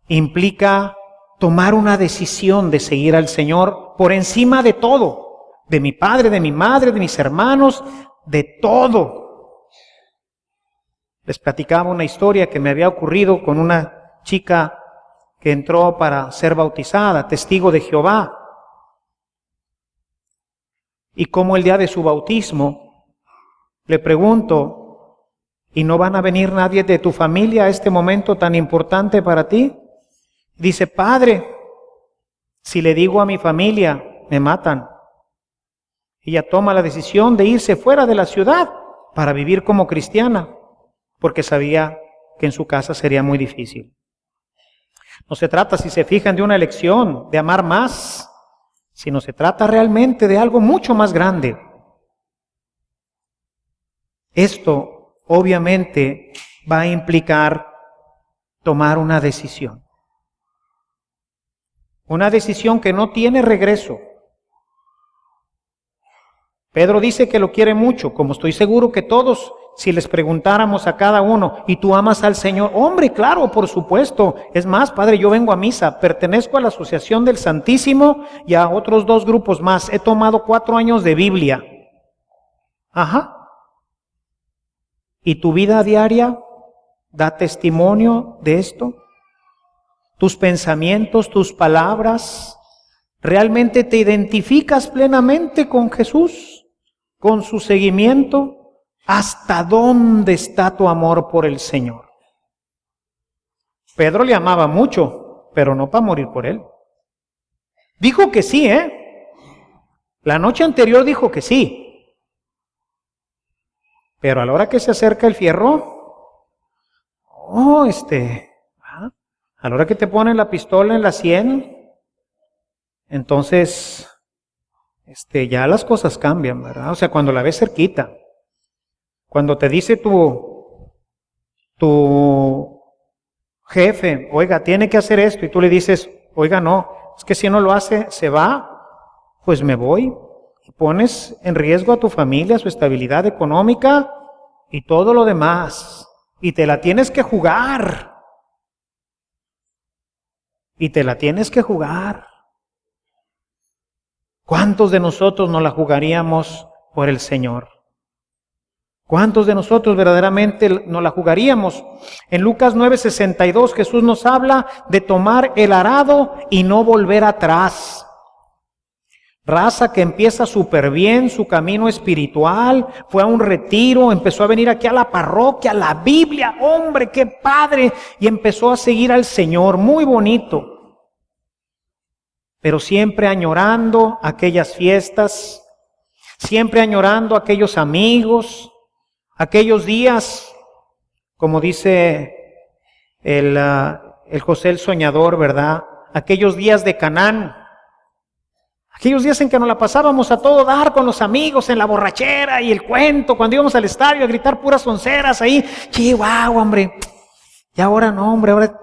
implica tomar una decisión de seguir al Señor por encima de todo, de mi padre, de mi madre, de mis hermanos, de todo. Les platicaba una historia que me había ocurrido con una chica que entró para ser bautizada, testigo de Jehová. Y como el día de su bautismo, le pregunto, ¿y no van a venir nadie de tu familia a este momento tan importante para ti? Dice, padre, si le digo a mi familia, me matan. Ella toma la decisión de irse fuera de la ciudad para vivir como cristiana, porque sabía que en su casa sería muy difícil. No se trata, si se fijan, de una elección, de amar más, sino se trata realmente de algo mucho más grande. Esto, obviamente, va a implicar tomar una decisión. Una decisión que no tiene regreso. Pedro dice que lo quiere mucho, como estoy seguro que todos, si les preguntáramos a cada uno, ¿y tú amas al Señor? Hombre, claro, por supuesto. Es más, padre, yo vengo a misa, pertenezco a la Asociación del Santísimo y a otros 2 grupos más. He tomado 4 años de Biblia. Ajá. ¿Y tu vida diaria da testimonio de esto? ¿Tus pensamientos, tus palabras, realmente te identificas plenamente con Jesús, con su seguimiento? ¿Hasta dónde está tu amor por el Señor? Pedro le amaba mucho, pero no para morir por él. Dijo que sí, La noche anterior dijo que sí. Pero a la hora que se acerca el fierro, a la hora que te ponen la pistola en la sien, entonces, ya las cosas cambian, ¿verdad? O sea, cuando la ves cerquita. Cuando te dice tu jefe, oiga, tiene que hacer esto, y tú le dices, oiga, no, es que si no lo hace, se va, pues me voy. Y pones en riesgo a tu familia, su estabilidad económica y todo lo demás. Y te la tienes que jugar. Y te la tienes que jugar. ¿Cuántos de nosotros nos la jugaríamos por el Señor? ¿Cuántos de nosotros verdaderamente nos la jugaríamos? En Lucas 9:62 Jesús nos habla de tomar el arado y no volver atrás. Raza que empieza súper bien su camino espiritual, fue a un retiro, empezó a venir aquí a la parroquia, a la Biblia, hombre, qué padre, y empezó a seguir al Señor, muy bonito. Pero siempre añorando aquellas fiestas, siempre añorando aquellos amigos, aquellos días, como dice el José el Soñador, ¿verdad? Aquellos días de Canaán, aquellos días en que nos la pasábamos a todo dar con los amigos en la borrachera y el cuento, cuando íbamos al estadio a gritar puras onceras ahí, chihuahua, hombre, y ahora no, hombre, ahora,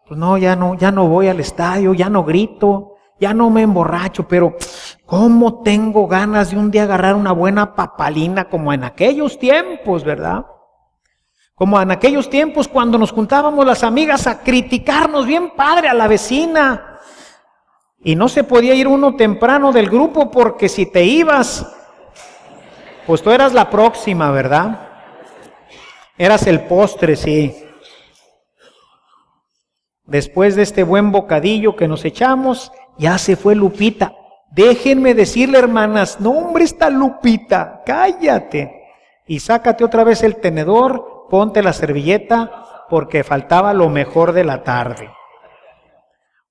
pues no, ya no voy al estadio, ya no grito, ya no me emborracho, pero ¿cómo tengo ganas de un día agarrar una buena papalina como en aquellos tiempos, verdad? Como en aquellos tiempos cuando nos juntábamos las amigas a criticarnos bien padre a la vecina. Y no se podía ir uno temprano del grupo porque si te ibas, pues tú eras la próxima, ¿verdad? Eras el postre, sí. Después de este buen bocadillo que nos echamos, ya se fue Lupita. Déjenme decirle, hermanas, no hombre, está Lupita, cállate. Y sácate otra vez el tenedor, ponte la servilleta, porque faltaba lo mejor de la tarde.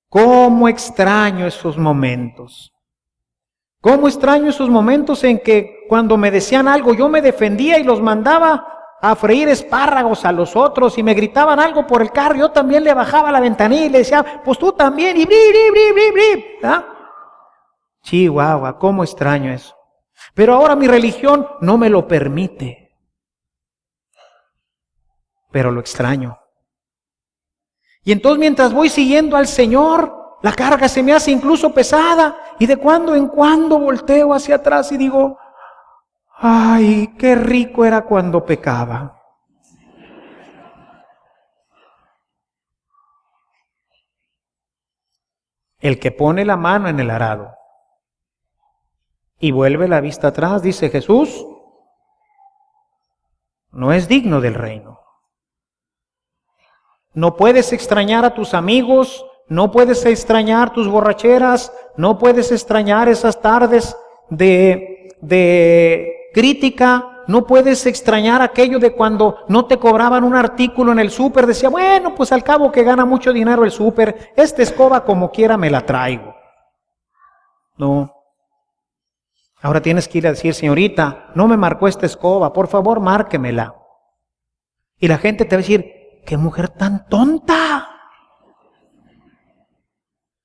¿Cómo extraño esos momentos? ¿Cómo extraño esos momentos en que cuando me decían algo yo me defendía y los mandaba a freír espárragos a los otros y me gritaban algo por el carro, yo también le bajaba la ventanilla y le decía, pues tú también, y bri, bri, bri, bri, ¿ah? Chihuahua, cómo extraño eso. Pero ahora mi religión no me lo permite. Pero lo extraño. Y entonces mientras voy siguiendo al Señor, la carga se me hace incluso pesada. Y de cuando en cuando volteo hacia atrás y digo, Ay, qué rico era cuando pecaba. El que pone la mano en el arado y vuelve la vista atrás, dice Jesús, no es digno del reino. No puedes extrañar a tus amigos, no puedes extrañar tus borracheras, no puedes extrañar esas tardes de crítica, no puedes extrañar aquello de cuando no te cobraban un artículo en el súper, decía, bueno, pues al cabo que gana mucho dinero el súper, esta escoba como quiera me la traigo. No. Ahora tienes que ir a decir, señorita, no me marcó esta escoba, por favor márquemela. Y la gente te va a decir, ¡qué mujer tan tonta!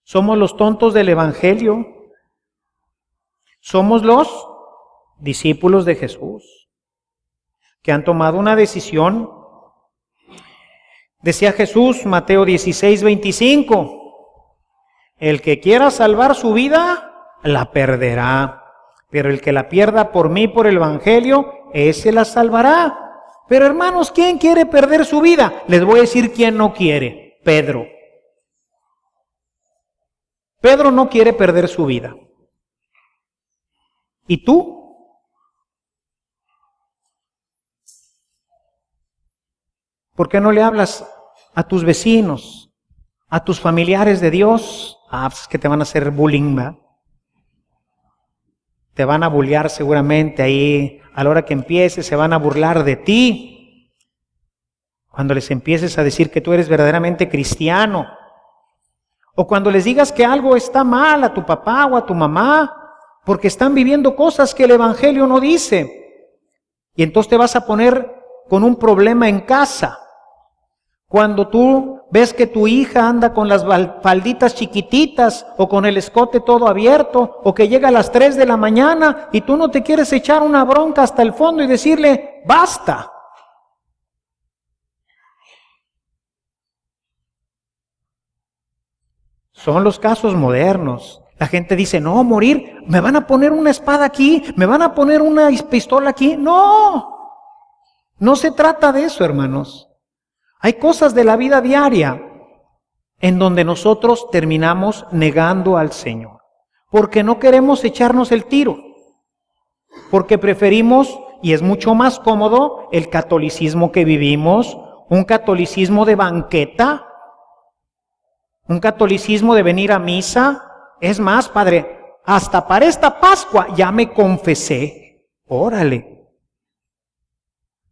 Somos los tontos del Evangelio. Somos los discípulos de Jesús, que han tomado una decisión. Decía Jesús, Mateo 16:25, el que quiera salvar su vida, la perderá. Pero el que la pierda por mí, por el Evangelio, ese la salvará. Pero hermanos, ¿quién quiere perder su vida? Les voy a decir quién no quiere. Pedro. Pedro no quiere perder su vida. ¿Y tú? ¿Por qué no le hablas a tus vecinos, a tus familiares de Dios? Pues es que te van a hacer bullying, ¿verdad? Te van a bullear seguramente ahí, a la hora que empieces se van a burlar de ti. Cuando les empieces a decir que tú eres verdaderamente cristiano, o cuando les digas que algo está mal a tu papá o a tu mamá, porque están viviendo cosas que el Evangelio no dice. Y entonces te vas a poner con un problema en casa. Cuando tú ves que tu hija anda con las falditas chiquititas o con el escote todo abierto o que llega a las 3 de la mañana y tú no te quieres echar una bronca hasta el fondo y decirle, ¡basta! Son los casos modernos. La gente dice, no, morir, me van a poner una espada aquí, me van a poner una pistola aquí. No, no se trata de eso, hermanos. Hay cosas de la vida diaria en donde nosotros terminamos negando al Señor, porque no queremos echarnos el tiro, porque preferimos, y es mucho más cómodo, el catolicismo que vivimos, un catolicismo de banqueta, un catolicismo de venir a misa. Es más, padre, hasta para esta Pascua ya me confesé. Órale.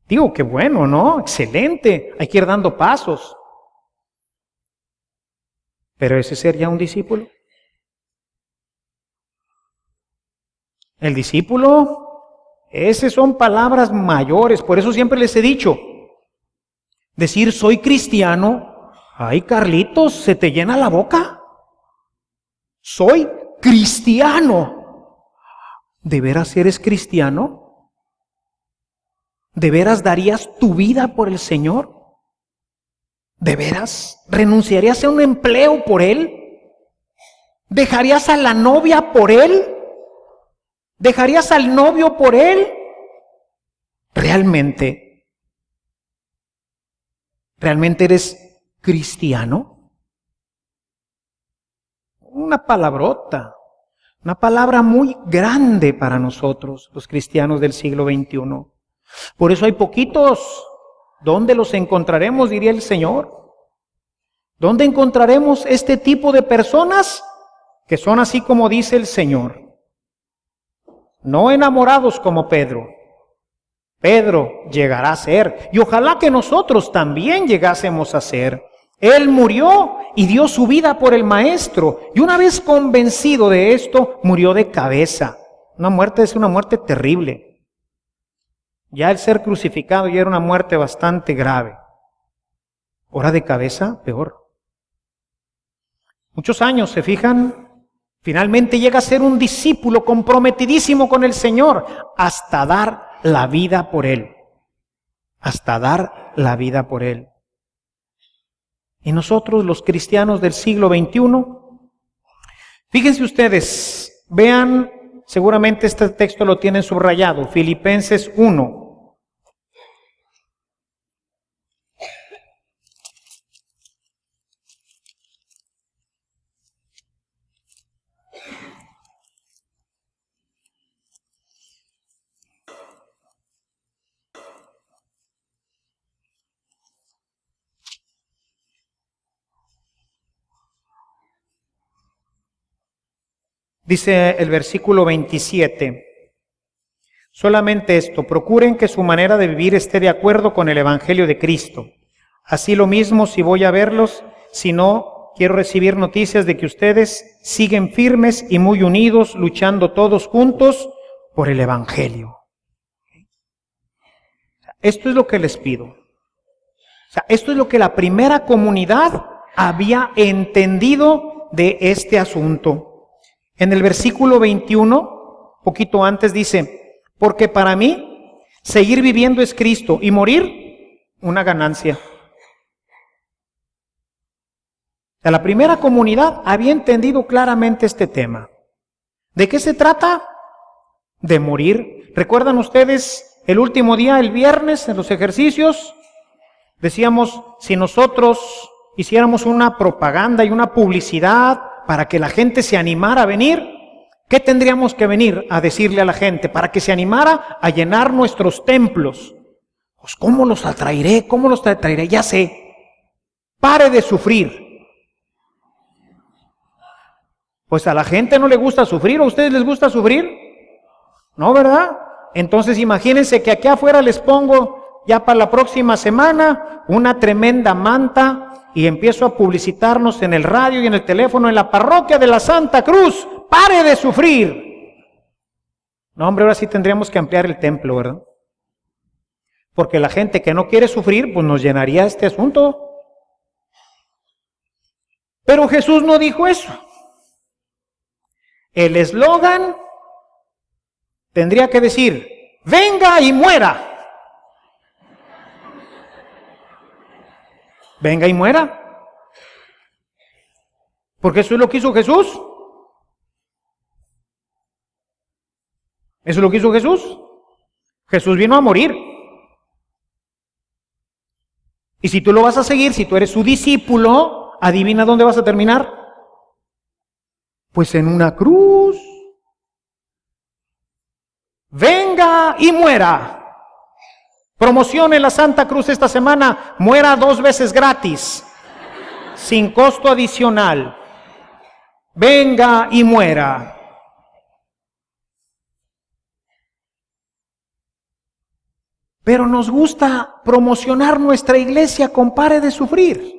Digo, qué bueno, ¿no? Excelente. Hay que ir dando pasos. Pero ese ser ya un discípulo. El discípulo, esas son palabras mayores. Por eso siempre les he dicho, decir soy cristiano, ay Carlitos, ¿se te llena la boca? Soy cristiano. ¿De veras eres cristiano? ¿De veras darías tu vida por el Señor? ¿De veras renunciarías a un empleo por Él? ¿Dejarías a la novia por Él? ¿Dejarías al novio por Él? ¿Realmente eres cristiano? Una palabrota, una palabra muy grande para nosotros, los cristianos del siglo XXI. Por eso hay poquitos. ¿Dónde los encontraremos? Diría el Señor. ¿Dónde encontraremos este tipo de personas que son así como dice el Señor? No enamorados como Pedro. Pedro llegará a ser, y ojalá que nosotros también llegásemos a ser. Él murió y dio su vida por el Maestro, y una vez convencido de esto, murió de cabeza. Una muerte es una muerte terrible. Ya el ser crucificado ya era una muerte bastante grave. Ahora de cabeza, peor. Muchos años, ¿se fijan? Finalmente llega a ser un discípulo comprometidísimo con el Señor, hasta dar la vida por Él. Hasta dar la vida por Él. Y nosotros, los cristianos del siglo XXI, fíjense ustedes, vean seguramente este texto lo tienen subrayado, Filipenses 1. Dice el versículo 27, solamente esto, procuren que su manera de vivir esté de acuerdo con el Evangelio de Cristo. Así lo mismo si voy a verlos, si no, quiero recibir noticias de que ustedes siguen firmes y muy unidos, luchando todos juntos por el Evangelio. Esto es lo que les pido. O sea, esto es lo que la primera comunidad había entendido de este asunto. En el versículo 21, poquito antes dice, porque para mí seguir viviendo es Cristo y morir una ganancia. La primera comunidad había entendido claramente este tema. ¿De qué se trata? De morir. ¿Recuerdan ustedes el último día, el viernes, en los ejercicios? Decíamos, si nosotros hiciéramos una propaganda y una publicidad para que la gente se animara a venir, ¿qué tendríamos que venir a decirle a la gente para que se animara a llenar nuestros templos? Pues ¿cómo los atraeré? ¿Cómo los atraeré? Ya sé. Pare de sufrir. Pues a la gente no le gusta sufrir. ¿A ustedes les gusta sufrir? No, ¿verdad? Entonces imagínense que aquí afuera les pongo ya para la próxima semana una tremenda manta y empiezo a publicitarnos en el radio y en el teléfono en la parroquia de la Santa Cruz. ¡Pare de sufrir! No, hombre, ahora sí tendríamos que ampliar el templo, ¿verdad? Porque la gente que no quiere sufrir, pues nos llenaría este asunto. Pero Jesús no dijo eso. El eslogan tendría que decir, venga y muera. Venga y muera. Porque eso es lo que hizo Jesús. Eso es lo que hizo Jesús. Jesús vino a morir. Y si tú lo vas a seguir, si tú eres su discípulo, adivina dónde vas a terminar. Pues en una cruz. Venga y muera. Promoción en la Santa Cruz esta semana, muera 2 veces gratis, sin costo adicional. Venga y muera. Pero nos gusta promocionar nuestra iglesia con pare de sufrir.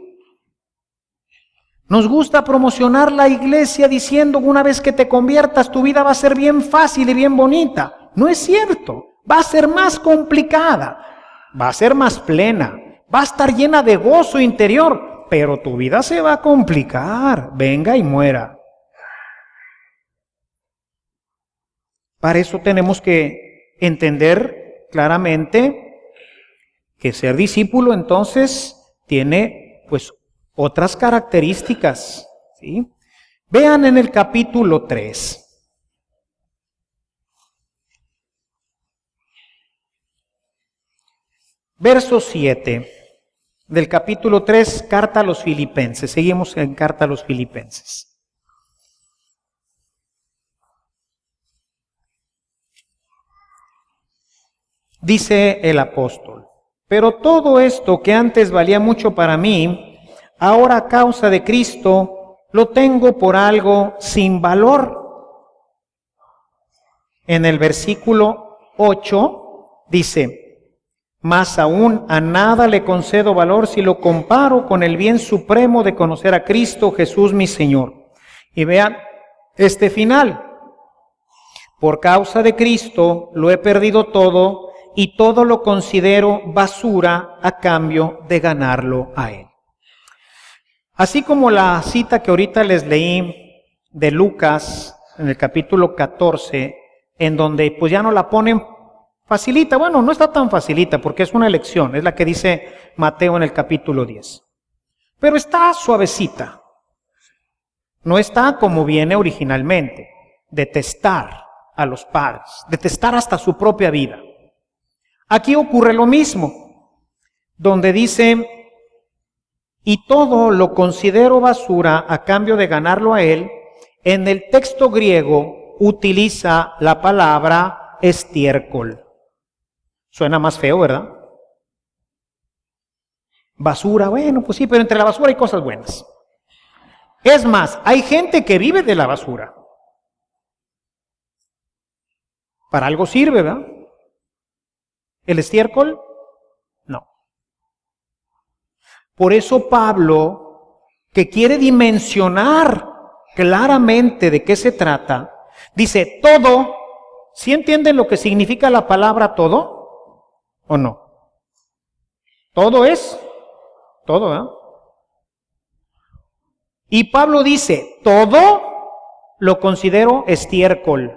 Nos gusta promocionar la iglesia diciendo una vez que te conviertas tu vida va a ser bien fácil y bien bonita. No es cierto, va a ser más complicada. Va a ser más plena, va a estar llena de gozo interior, pero tu vida se va a complicar. Venga y muera. Para eso tenemos que entender claramente que ser discípulo entonces tiene pues otras características, ¿sí? Vean en el capítulo 3. Verso 7 del capítulo 3, carta a los Filipenses. Seguimos en carta a los Filipenses. Dice el apóstol, pero todo esto que antes valía mucho para mí, ahora a causa de Cristo, lo tengo por algo sin valor. En el versículo 8 dice, más aún a nada le concedo valor si lo comparo con el bien supremo de conocer a Cristo Jesús mi Señor. Y vean este final. Por causa de Cristo lo he perdido todo y todo lo considero basura a cambio de ganarlo a Él. Así como la cita que ahorita les leí de Lucas en el capítulo 14, en donde pues ya no la ponen facilita, bueno, no está tan facilita porque es una elección, es la que dice Mateo en el capítulo 10. Pero está suavecita. No está como viene originalmente, detestar a los padres, detestar hasta su propia vida. Aquí ocurre lo mismo, donde dice, y todo lo considero basura a cambio de ganarlo a él. En el texto griego utiliza la palabra estiércol. Suena más feo, ¿verdad? Basura, bueno, pues sí, pero entre la basura hay cosas buenas. Es más, hay gente que vive de la basura. Para algo sirve, ¿verdad? ¿El estiércol? No. Por eso Pablo, que quiere dimensionar claramente de qué se trata, dice todo. ¿Sí entienden lo que significa la palabra todo? ¿O no? Todo es todo, ¿verdad? Y Pablo dice, todo lo considero estiércol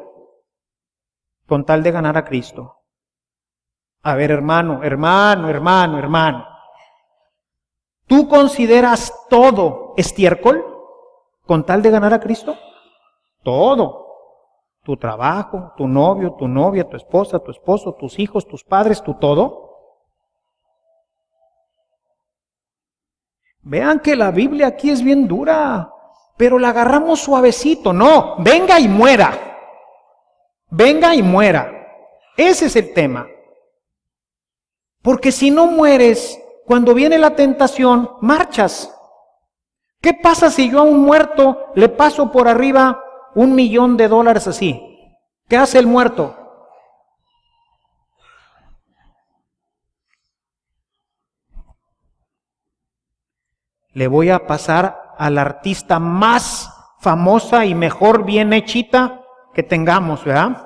con tal de ganar a Cristo. A ver, hermano, ¿tú consideras todo estiércol con tal de ganar a Cristo? Todo. Tu trabajo, tu novio, tu novia, tu esposa, tu esposo, tus hijos, tus padres, tu todo. Vean que la Biblia aquí es bien dura, pero la agarramos suavecito. No, venga y muera. Venga y muera. Ese es el tema. Porque si no mueres, cuando viene la tentación, marchas. ¿Qué pasa si yo a un muerto le paso por arriba $1,000,000 así? ¿Qué hace el muerto? Le voy a pasar a la artista más famosa y mejor bien hechita que tengamos, ¿verdad?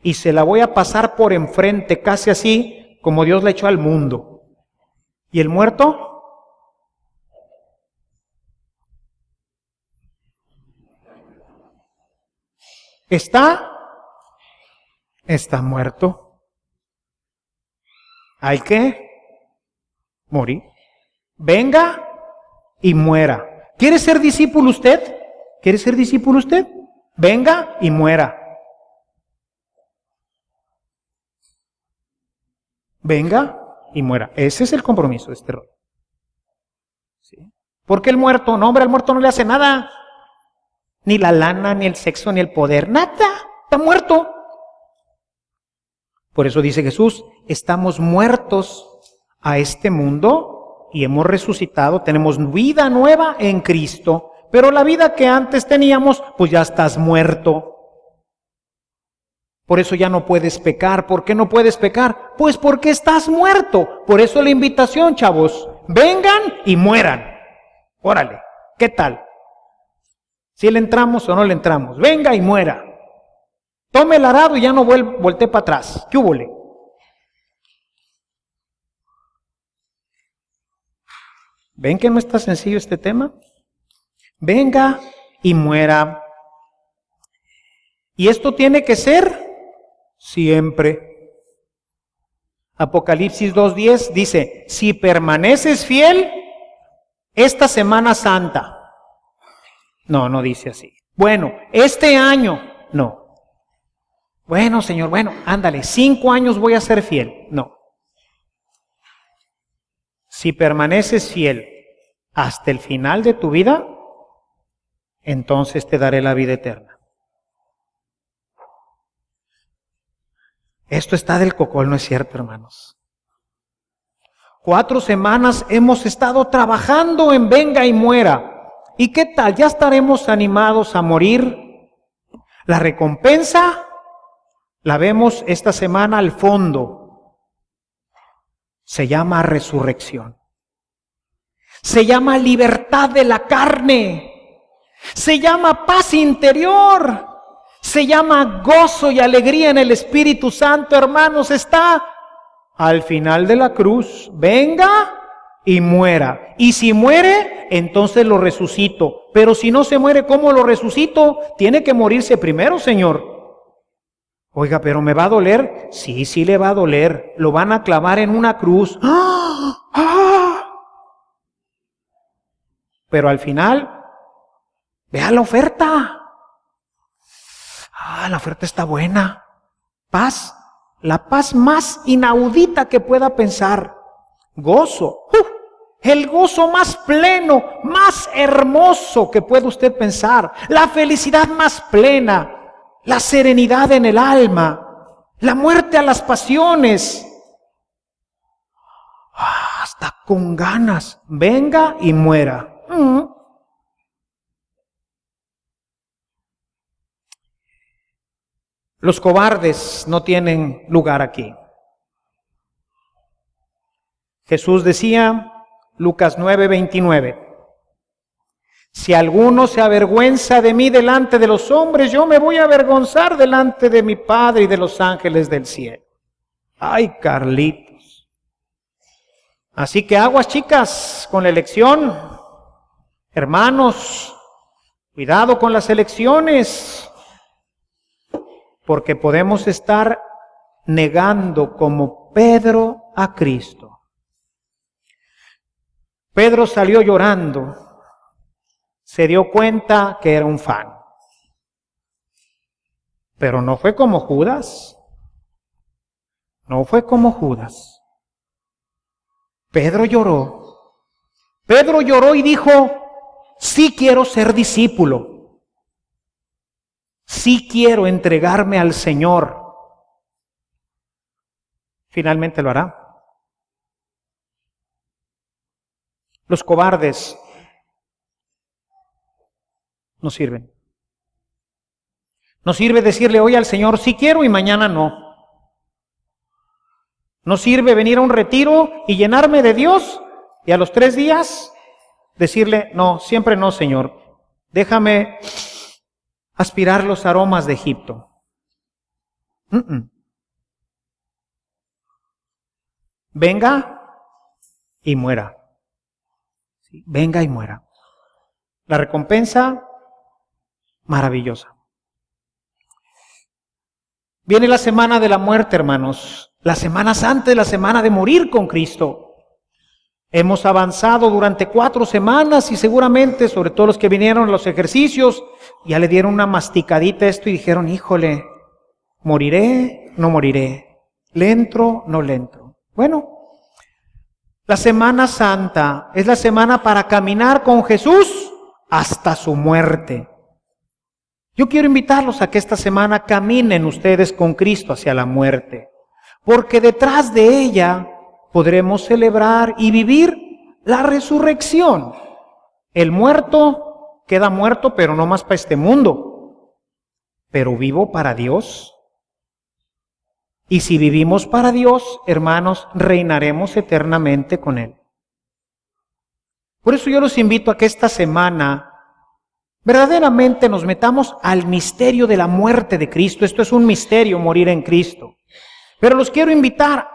Y se la voy a pasar por enfrente, casi así como Dios le echó al mundo. ¿Y el muerto? Está muerto. Hay que morir. Venga y muera. ¿Quiere ser discípulo usted? ¿Quiere ser discípulo usted? Venga y muera. Venga y muera. Ese es el compromiso de este rollo. ¿Sí? ¿Por qué el muerto? No, hombre, al muerto no le hace nada. Ni la lana, ni el sexo, ni el poder. Nada. Está muerto. Por eso dice Jesús, estamos muertos a este mundo y hemos resucitado. Tenemos vida nueva en Cristo. Pero la vida que antes teníamos, pues ya estás muerto. Por eso ya no puedes pecar. ¿Por qué no puedes pecar? Pues porque estás muerto. Por eso la invitación, chavos. Vengan y mueran. Órale, ¿qué tal? ¿Si le entramos o no le entramos? Venga y muera. Tome el arado y ya no voltee para atrás. ¿Qué húbole? ¿Ven que no está sencillo este tema? Venga y muera. Y esto tiene que ser siempre. Apocalipsis 2:10 dice, si permaneces fiel esta Semana Santa. No dice así. Bueno, este año, no. Bueno, Señor, bueno, ándale, 5 años voy a ser fiel. No. Si permaneces fiel hasta el final de tu vida, entonces te daré la vida eterna. Esto está del cocol, ¿no es cierto, hermanos? 4 semanas hemos estado trabajando en venga y muera. ¿Y qué tal? ¿Ya estaremos animados a morir? La recompensa la vemos esta semana al fondo. Se llama resurrección. Se llama libertad de la carne. Se llama paz interior. Se llama gozo y alegría en el Espíritu Santo, hermanos. Está al final de la cruz. Venga y muera. Y si muere, entonces lo resucito. Pero si no se muere, ¿cómo lo resucito? Tiene que morirse primero, Señor. Oiga, ¿pero me va a doler? Sí le va a doler. Lo van a clavar en una cruz. ¡Ah! ¡Ah! Pero al final, vea la oferta. La oferta está buena. Paz, la paz más inaudita que pueda pensar. Gozo, el gozo más pleno, más hermoso que pueda usted pensar. La felicidad más plena, la serenidad en el alma, la muerte a las pasiones. Hasta con ganas, venga y muera. Los cobardes no tienen lugar aquí. Jesús decía, Lucas 9:29, si alguno se avergüenza de mí delante de los hombres, yo me voy a avergonzar delante de mi Padre y de los ángeles del cielo. Ay, Carlitos. Así que aguas, chicas, con la elección. Hermanos, cuidado con las elecciones, porque podemos estar negando como Pedro a Cristo. Pedro salió llorando, se dio cuenta que era un fan. Pero no fue como Judas. No fue como Judas. Pedro lloró. Pedro lloró y dijo, sí quiero ser discípulo. Sí quiero entregarme al Señor. Finalmente lo hará. Los cobardes no sirven. No sirve decirle hoy al Señor, sí quiero y mañana no. No sirve venir a un retiro y llenarme de Dios y a los 3 días decirle, no, siempre no, Señor. Déjame aspirar los aromas de Egipto. Venga y muera. Venga y muera. La recompensa, maravillosa. Viene la semana de la muerte, hermanos. La semana santa es la semana de morir con Cristo. Hemos avanzado durante 4 semanas y seguramente, sobre todo los que vinieron a los ejercicios, ya le dieron una masticadita a esto y dijeron, híjole, ¿moriré? No moriré. ¿Le entro? No le entro. Bueno, la Semana Santa es la semana para caminar con Jesús hasta su muerte. Yo quiero invitarlos a que esta semana caminen ustedes con Cristo hacia la muerte, porque detrás de ella podremos celebrar y vivir la resurrección. El muerto queda muerto, pero no más para este mundo, pero vivo para Dios. Y si vivimos para Dios, hermanos, reinaremos eternamente con Él. Por eso yo los invito a que esta semana verdaderamente nos metamos al misterio de la muerte de Cristo. Esto es un misterio, morir en Cristo. Pero los quiero invitar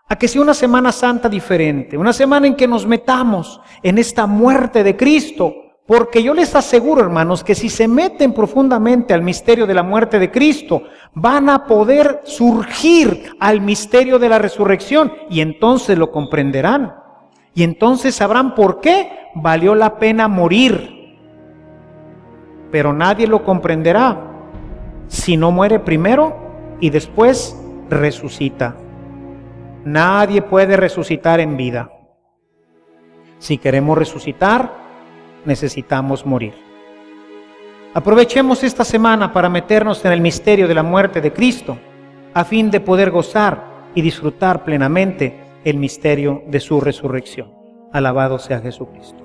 a que sea una Semana Santa diferente, una semana en que nos metamos en esta muerte de Cristo, porque yo les aseguro, hermanos, que si se meten profundamente al misterio de la muerte de Cristo, van a poder surgir al misterio de la resurrección y entonces lo comprenderán. Y entonces sabrán por qué valió la pena morir. Pero nadie lo comprenderá si no muere primero y después resucita. Nadie puede resucitar en vida. Si queremos resucitar, necesitamos morir. Aprovechemos esta semana para meternos en el misterio de la muerte de Cristo, a fin de poder gozar y disfrutar plenamente el misterio de su resurrección. Alabado sea Jesucristo.